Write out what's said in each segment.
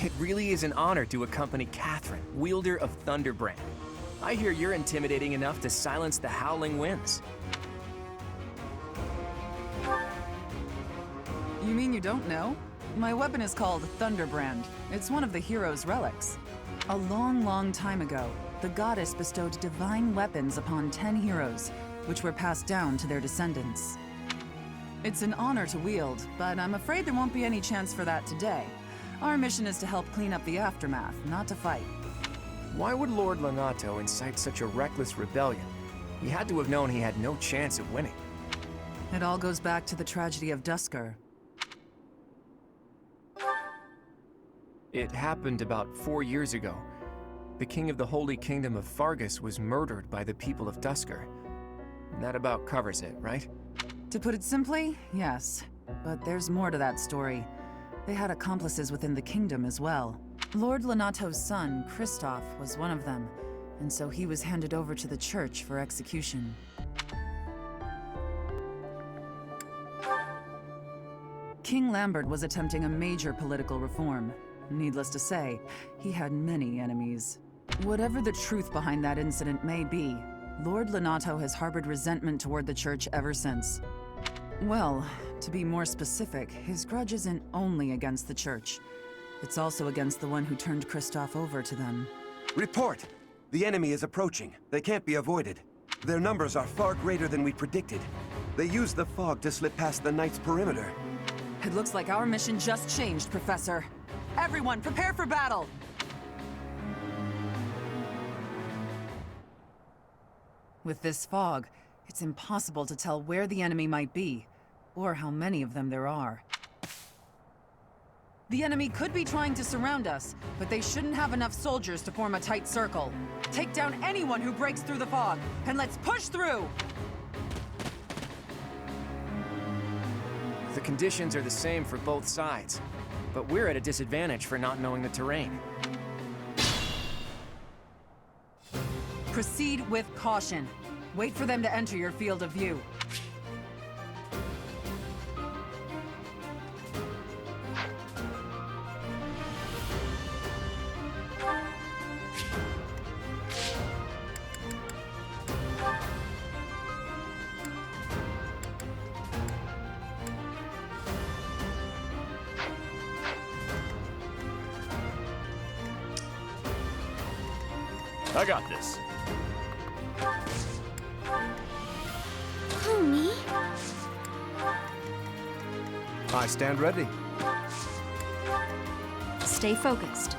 It really is an honor to accompany Catherine, wielder of Thunderbrand. I hear you're intimidating enough to silence the howling winds. You mean you don't know? My weapon is called Thunderbrand. It's one of the hero's relics. A long, long time ago, the goddess bestowed divine weapons upon 10 heroes, which were passed down to their descendants. It's an honor to wield, but I'm afraid there won't be any chance for that today. Our mission is to help clean up the aftermath, not to fight. Why would Lord Lonato incite such a reckless rebellion? He had to have known he had no chance of winning. It all goes back to the tragedy of Duscur. It happened about 4 years ago. The king of the Holy Kingdom of Faerghus was murdered by the people of Duscur. And that about covers it, right? To put it simply, yes. But there's more to that story. They had accomplices within the kingdom as well. Lord Lonato's son, Kristoff, was one of them, and so he was handed over to the church for execution. King Lambert was attempting a major political reform. Needless to say, he had many enemies. Whatever the truth behind that incident may be, Lord Lonato has harbored resentment toward the church ever since. Well, to be more specific, his grudge isn't only against the church. It's also against the one who turned Kristoff over to them. Report! The enemy is approaching. They can't be avoided. Their numbers are far greater than we predicted. They used the fog to slip past the Knight's perimeter. It looks like our mission just changed, Professor. Everyone, prepare for battle! With this fog, it's impossible to tell where the enemy might be, or how many of them there are. The enemy could be trying to surround us, but they shouldn't have enough soldiers to form a tight circle. Take down anyone who breaks through the fog, and let's push through! The conditions are the same for both sides, but we're at a disadvantage for not knowing the terrain. Proceed with caution. Wait for them to enter your field of view. I got this. Who, me? I stand ready. Stay focused.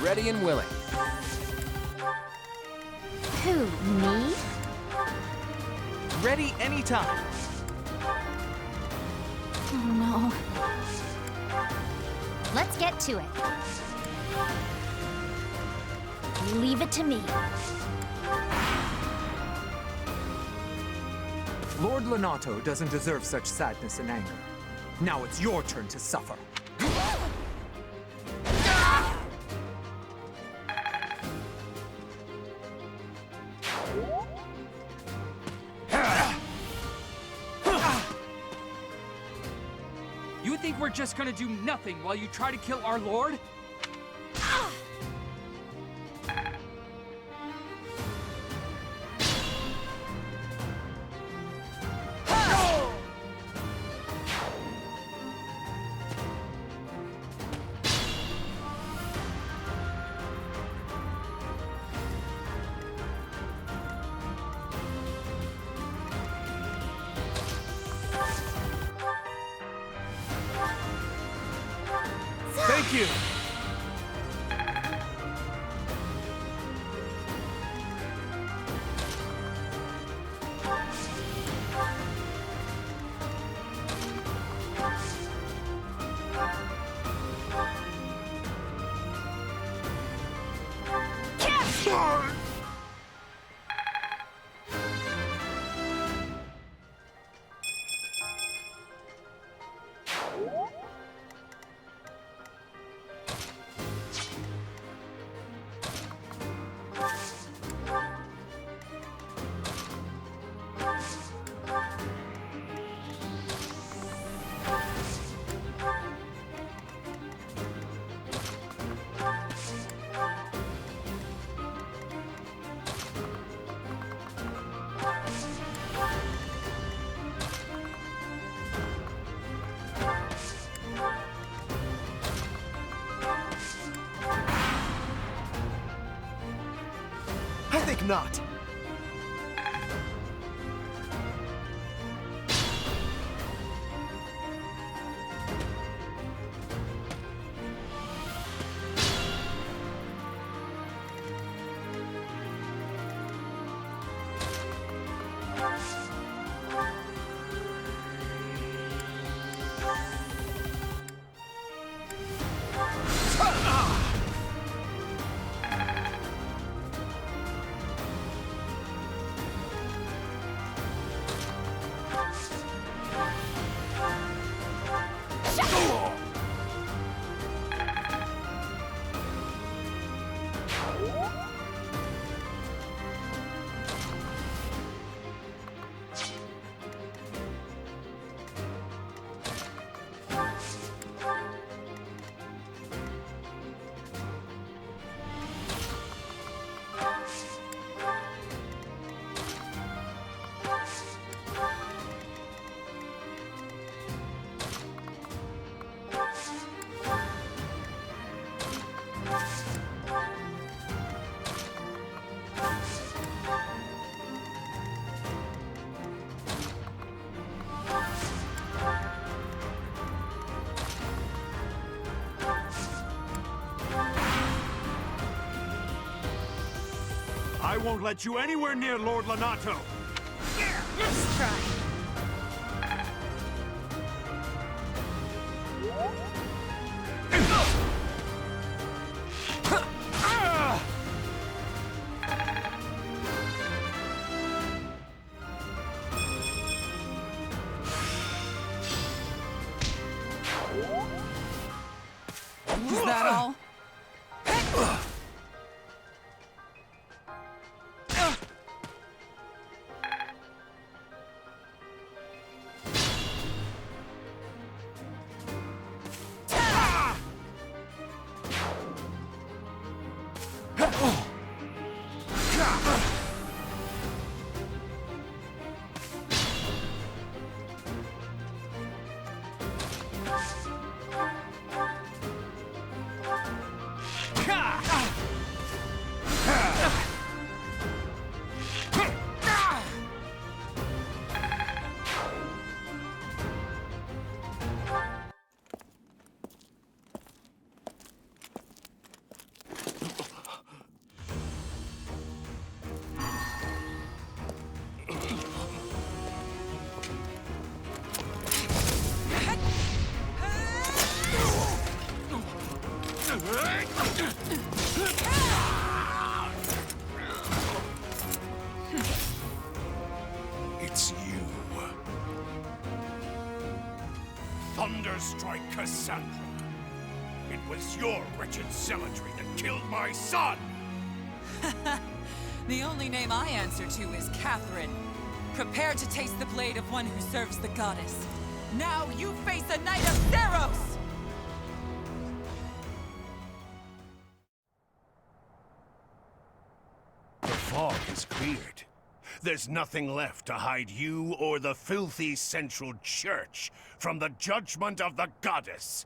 Ready and willing. Who, me? Ready anytime. Oh no. Let's get to it. Leave it to me. Lord Lonato doesn't deserve such sadness and anger. Now it's your turn to suffer. You think we're just gonna do nothing while you try to kill our lord? Thank you! think not. I won't let you anywhere near Lord Lonato! Let's try. Is that all? It's you. Thunderstrike Cassandra. It was your wretched zealotry that killed my son! The only name I answer to is Catherine. Prepare to taste the blade of one who serves the goddess. Now you face a Knight of Theros! The fog is cleared. There's nothing left to hide you or the filthy Central Church from the judgment of the goddess.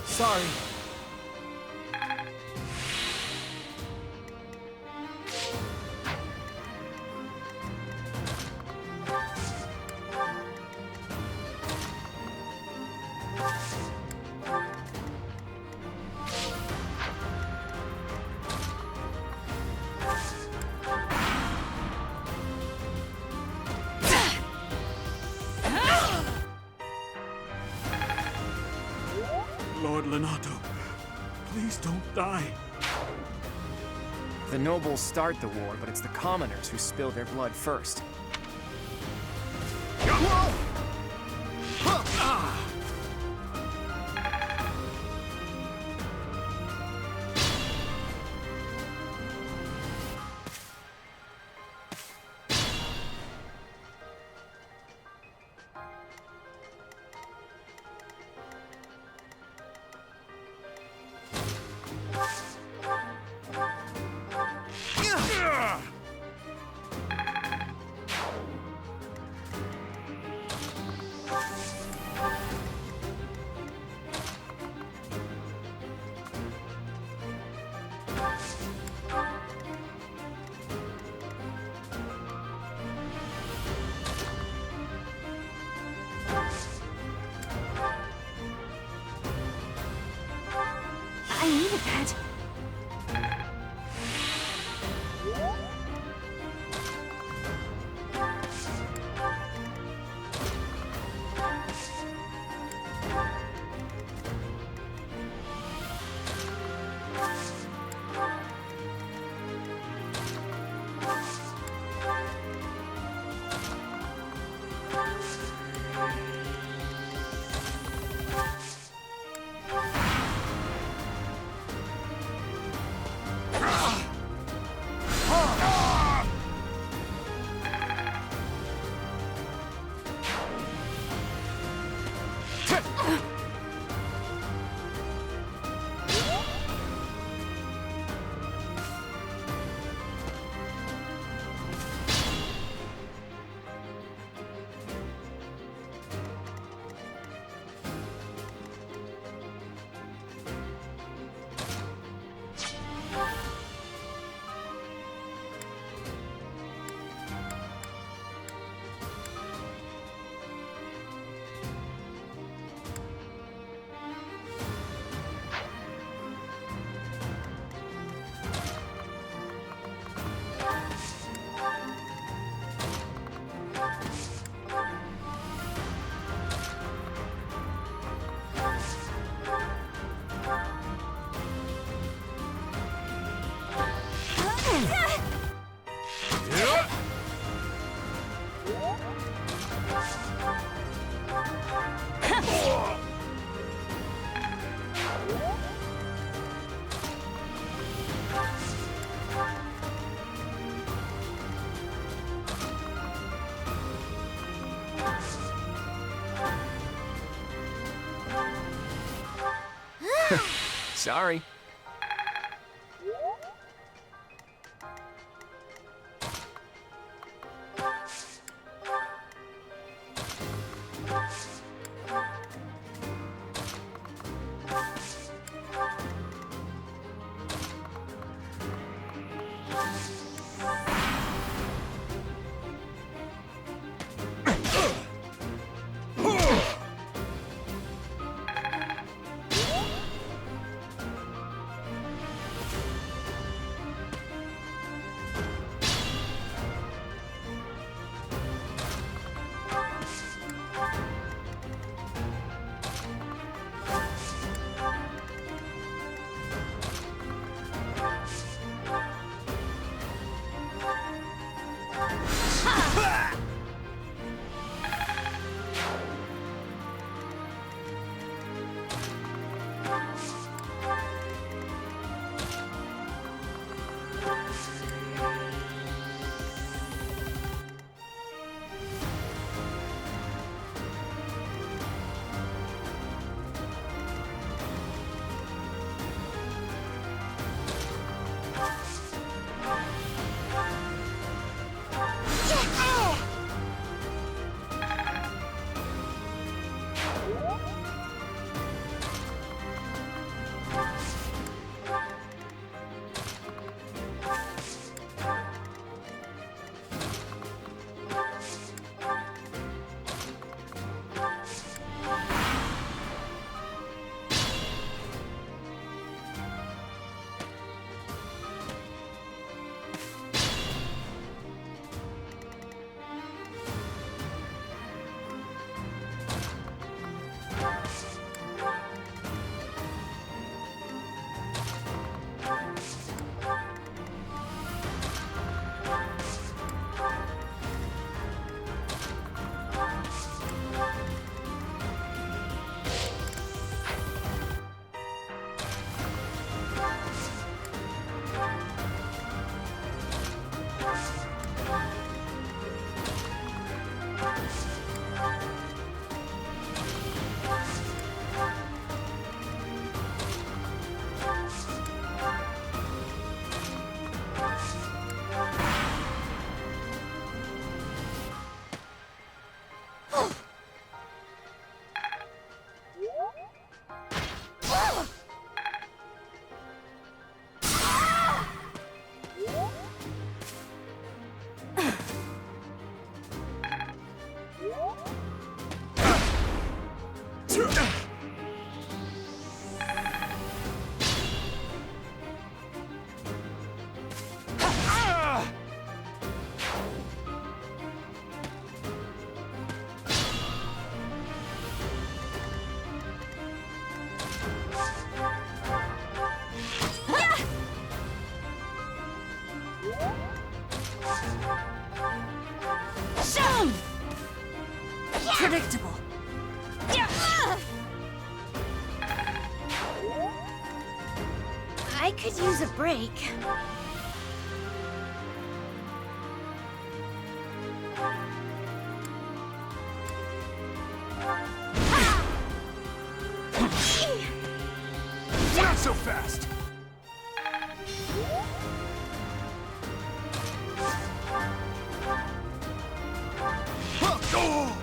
Sorry. Please don't die. The nobles start the war, but it's the commoners who spill their blood first. I needed that. Sorry. predictable. I could use a break. Not so fast! Oh!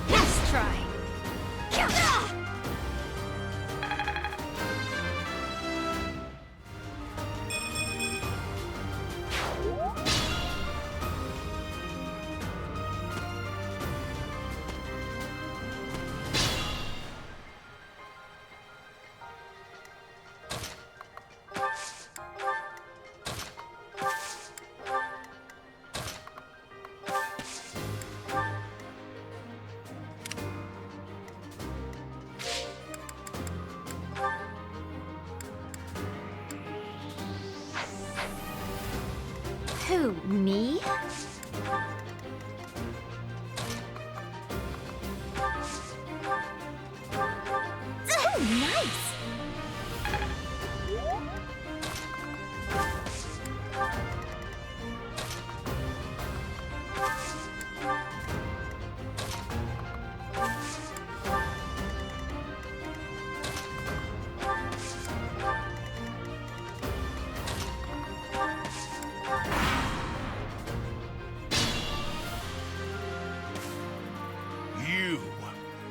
Let's try. Who, me? Oh, nice!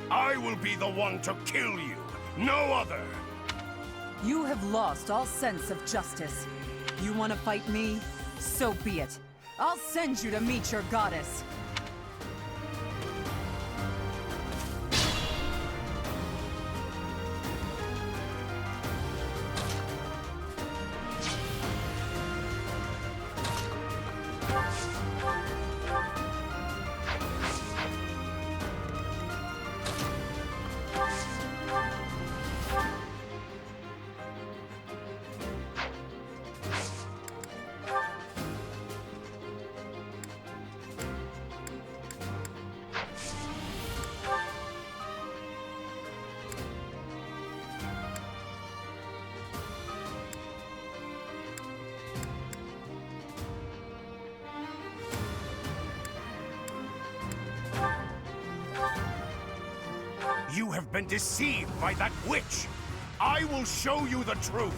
I will be the one to kill you, no other! You have lost all sense of justice. You want to fight me? So be it. I'll send you to meet your goddess. You have been deceived by that witch! I will show you the truth!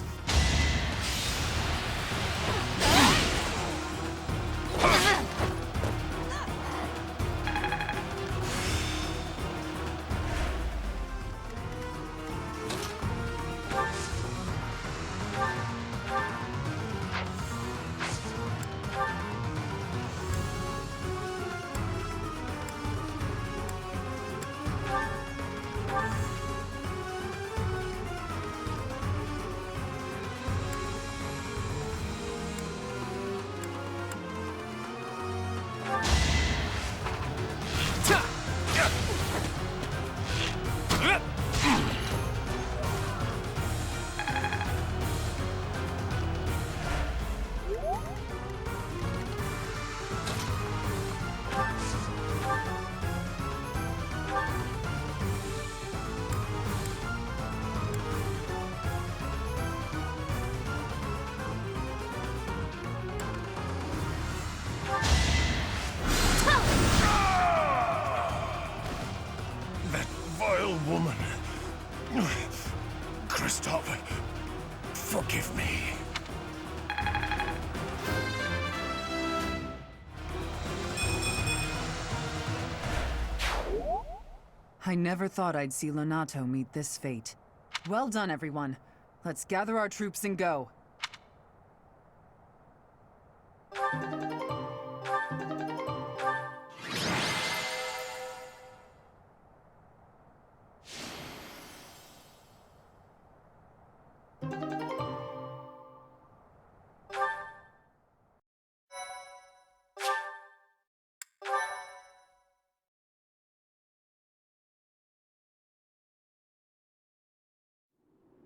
woman. Kristoff, forgive me. I never thought I'd see Lonato meet this fate. Well done, everyone. Let's gather our troops and go.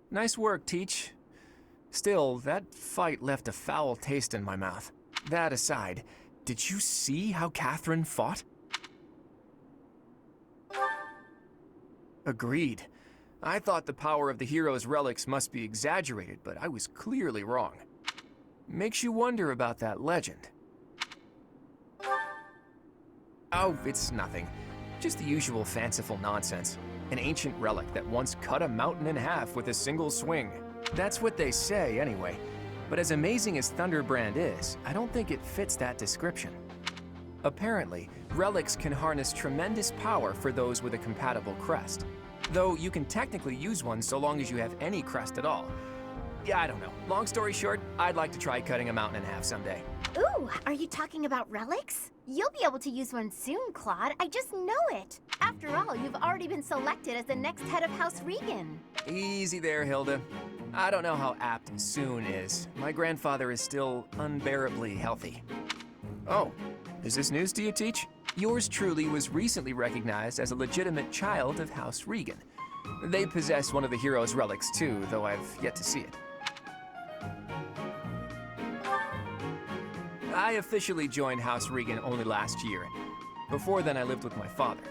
Nice work, Teach. Still, that fight left a foul taste in my mouth. That aside, did you see how Catherine fought? Agreed. I thought the power of the hero's relics must be exaggerated, but I was clearly wrong. Makes you wonder about that legend. Oh, it's nothing. Just the usual fanciful nonsense. An ancient relic that once cut a mountain in half with a single swing. That's what they say, anyway. But as amazing as Thunderbrand is, I don't think it fits that description. Apparently, relics can harness tremendous power for those with a compatible crest. Though you can technically use one so long as you have any crest at all. Yeah, I don't know. Long story short, I'd like to try cutting a mountain in half someday. Ooh, are you talking about relics? You'll be able to use one soon, Claude. I just know it. After all, you've already been selected as the next head of House Regan. Easy there, Hilda. I don't know how apt soon is. My grandfather is still unbearably healthy. Oh, is this news to you, Teach? Yours truly was recently recognized as a legitimate child of House Regan. They possess one of the hero's relics too, though I've yet to see it. I officially joined House Regan only last year. Before then, I lived with my father.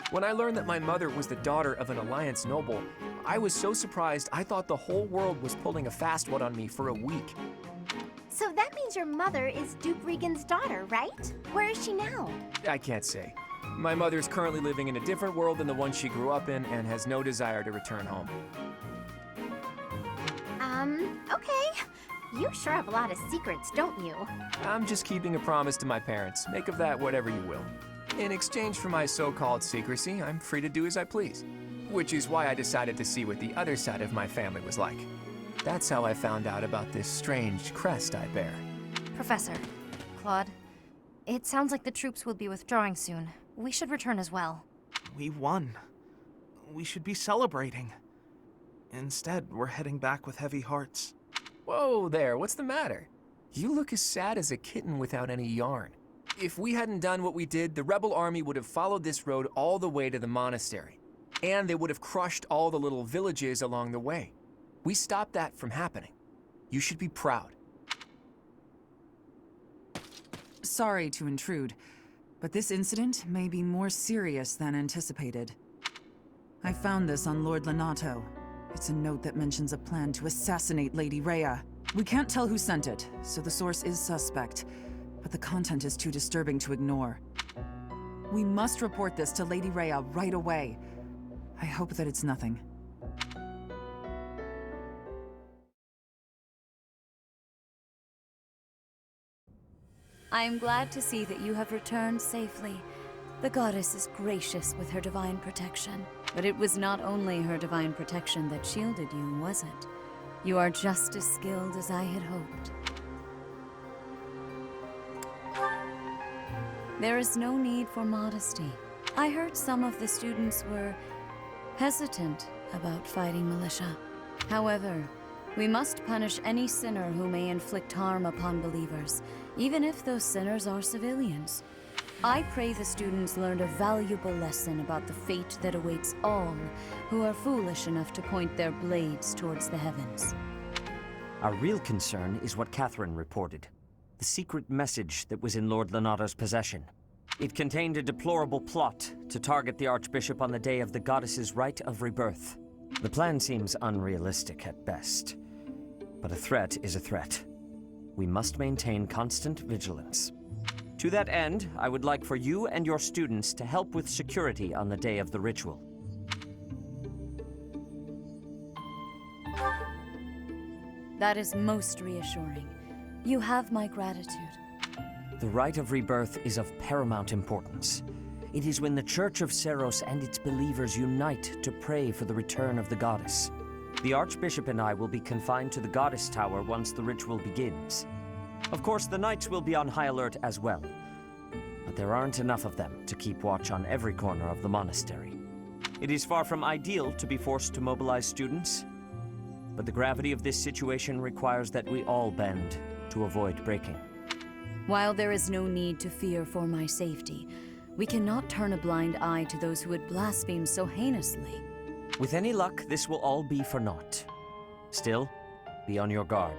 When I learned that my mother was the daughter of an Alliance noble, I was so surprised I thought the whole world was pulling a fast one on me for a week. So that means your mother is Duke Regan's daughter, right? Where is she now? I can't say. My mother's currently living in a different world than the one she grew up in and has no desire to return home. Okay. You sure have a lot of secrets, don't you? I'm just keeping a promise to my parents. Make of that whatever you will. In exchange for my so-called secrecy, I'm free to do as I please. Which is why I decided to see what the other side of my family was like. That's how I found out about this strange crest I bear. Professor, Claude, it sounds like the troops will be withdrawing soon. We should return as well. We won. We should be celebrating. Instead, we're heading back with heavy hearts. Whoa there, what's the matter? You look as sad as a kitten without any yarn. If we hadn't done what we did, the rebel army would have followed this road all the way to the monastery. And they would have crushed all the little villages along the way. We stopped that from happening. You should be proud. Sorry to intrude, but this incident may be more serious than anticipated. I found this on Lord Lonato. It's a note that mentions a plan to assassinate Lady Rhea. We can't tell who sent it, so the source is suspect, but the content is too disturbing to ignore. We must report this to Lady Rhea right away. I hope that it's nothing. I am glad to see that you have returned safely. The goddess is gracious with her divine protection. But it was not only her divine protection that shielded you, was it? You are just as skilled as I had hoped. There is no need for modesty. I heard some of the students were hesitant about fighting militia. However, we must punish any sinner who may inflict harm upon believers, even if those sinners are civilians. I pray the students learned a valuable lesson about the fate that awaits all who are foolish enough to point their blades towards the heavens. Our real concern is what Catherine reported. The secret message that was in Lord Lonato's possession. It contained a deplorable plot to target the Archbishop on the day of the goddess's rite of rebirth. The plan seems unrealistic at best, but a threat is a threat. We must maintain constant vigilance. To that end, I would like for you and your students to help with security on the day of the ritual. That is most reassuring. You have my gratitude. The rite of rebirth is of paramount importance. It is when the Church of Seiros and its believers unite to pray for the return of the goddess. The Archbishop and I will be confined to the Goddess Tower once the ritual begins. Of course, the Knights will be on high alert as well, but there aren't enough of them to keep watch on every corner of the monastery. It is far from ideal to be forced to mobilize students, but the gravity of this situation requires that we all bend to avoid breaking. While there is no need to fear for my safety, we cannot turn a blind eye to those who would blaspheme so heinously. With any luck, this will all be for naught. Still, be on your guard.